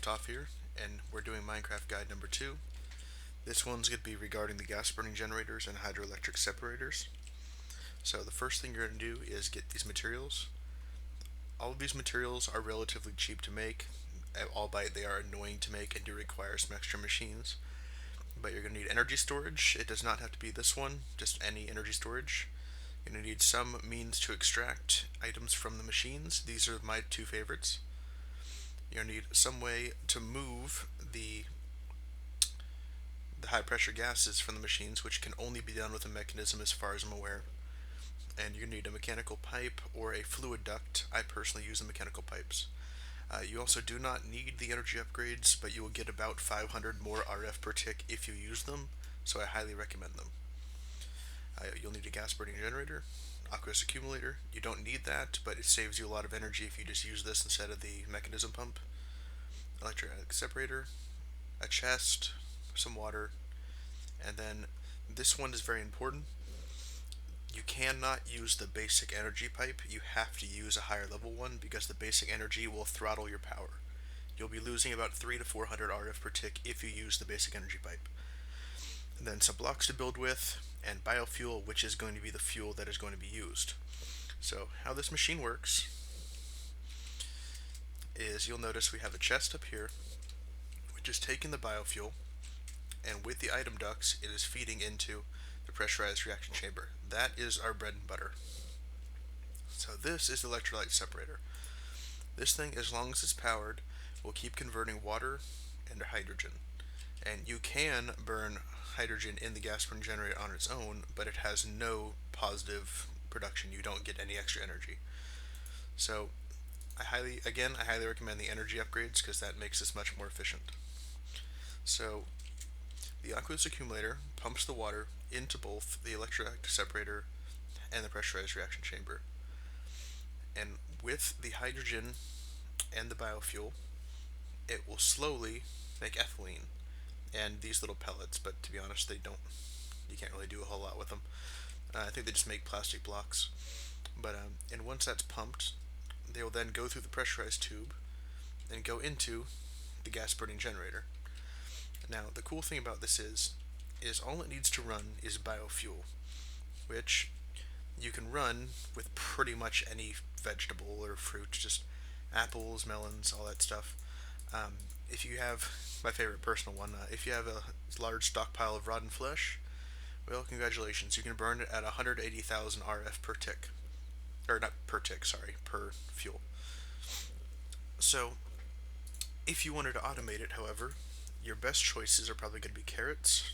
off here, and we're doing Minecraft guide number 2. This one's going to be regarding the gas burning generators and hydroelectric separators. So the first thing you're going to do is get these materials. All of these materials are relatively cheap to make, albeit they are annoying to make and do require some extra machines. But you're going to need energy storage. It does not have to be this one, just any energy storage. You're going to need some means to extract items from the machines. These are my two favorites. You're going to need some way to move the high pressure gases from the machines, which can only be done with a mechanism as far as I'm aware. And you need a mechanical pipe or a fluid duct. I personally use the mechanical pipes. You also do not need the energy upgrades, but you will get about 500 more RF per tick if you use them, so I highly recommend them. You'll need a gas burning generator, aqueous accumulator. You don't need that, but it saves you a lot of energy if you just use this instead of the mechanism pump. Electrolytic separator, a chest, some water, and then this one is very important. You cannot use the basic energy pipe. You have to use a higher level one because the basic energy will throttle your power. You'll be losing about 3 to 400 RF per tick if you use the basic energy pipe. And then some blocks to build with, and biofuel, which is going to be the fuel that is going to be used. So how this machine works is you'll notice we have a chest up here, which is taking the biofuel, and with the item ducts, it is feeding into the pressurized reaction chamber. That is our bread and butter. So this is the electrolyte separator. This thing, as long as it's powered, will keep converting water into hydrogen. And you can burn hydrogen in the gas burn generator on its own, but it has no positive production. You don't get any extra energy. So I highly recommend the energy upgrades because that makes this much more efficient. So the aqueous accumulator pumps the water into both the electrolytic separator and the pressurized reaction chamber. And with the hydrogen and the biofuel, it will slowly make ethylene and these little pellets, but to be honest, you can't really do a whole lot with them. I think they just make plastic blocks. And once that's pumped, they will then go through the pressurized tube and go into the gas burning generator. Now, the cool thing about this is all it needs to run is biofuel, which you can run with pretty much any vegetable or fruit, just apples, melons, all that stuff. If you have, my favorite personal one, if you have a large stockpile of rotten flesh, well, congratulations, you can burn it at 180,000 RF per tick. Or not per tick, sorry, per fuel. So, if you wanted to automate it, however, your best choices are probably going to be carrots,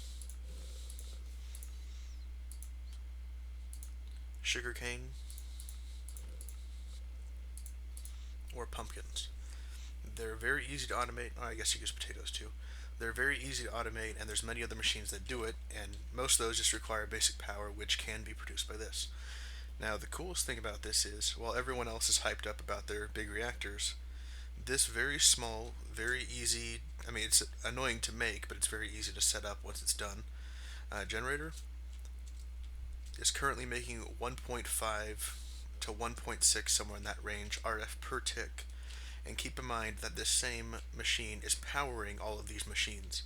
sugarcane, or pumpkins. They're very easy to automate. Oh, I guess you use potatoes too. They're very easy to automate, and there's many other machines that do it, and most of those just require basic power, which can be produced by this. Now, the coolest thing about this is, while everyone else is hyped up about their big reactors, this very small, very easy, it's annoying to make, but it's very easy to set up once it's done, generator is currently making 1.5 to 1.6, somewhere in that range, RF per tick. And keep in mind that this same machine is powering all of these machines.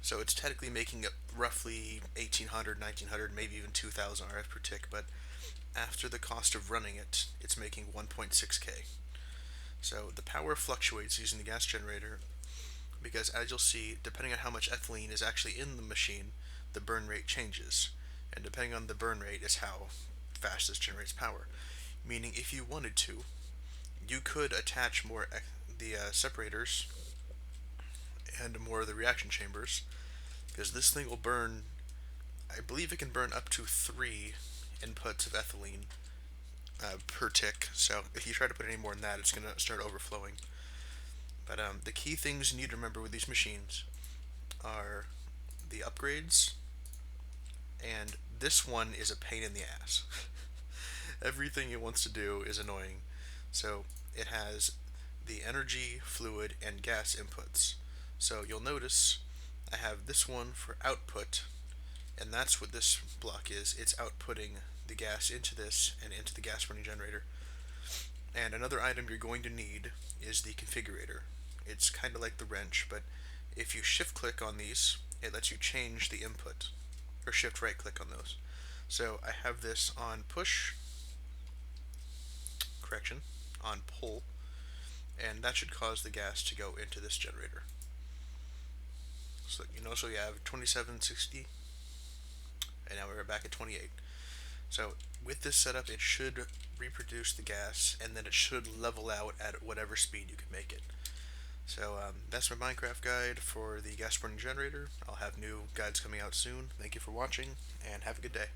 So it's technically making it roughly 1800, 1900, maybe even 2000 RF per tick, but after the cost of running it, it's making 1.6k. So the power fluctuates using the gas generator because, as you'll see, depending on how much ethylene is actually in the machine, the burn rate changes. And depending on the burn rate is how fast this generates power. Meaning, if you wanted to, you could attach more the separators and more of the reaction chambers, because this thing will burn, I believe it can burn up to 3 inputs of ethylene per tick, so if you try to put any more than that, it's going to start overflowing. But the key things you need to remember with these machines are the upgrades, and this one is a pain in the ass. Everything it wants to do is annoying. So it has the energy, fluid, and gas inputs. So you'll notice I have this one for output, and that's what this block is. It's outputting the gas into this and into the gas burning generator. And another item you're going to need is the configurator, It's kind of like the wrench, but if you shift click on these, it lets you change the input, or shift right click on those. So I have this on push, correction, on pull, and that should cause the gas to go into this generator. So so you have 2760, and now we're back at 28. So with this setup, it should reproduce the gas, and then it should level out at whatever speed you can make it. So that's my Minecraft guide for the gas burning generator. I'll have new guides coming out soon. Thank you for watching, and have a good day.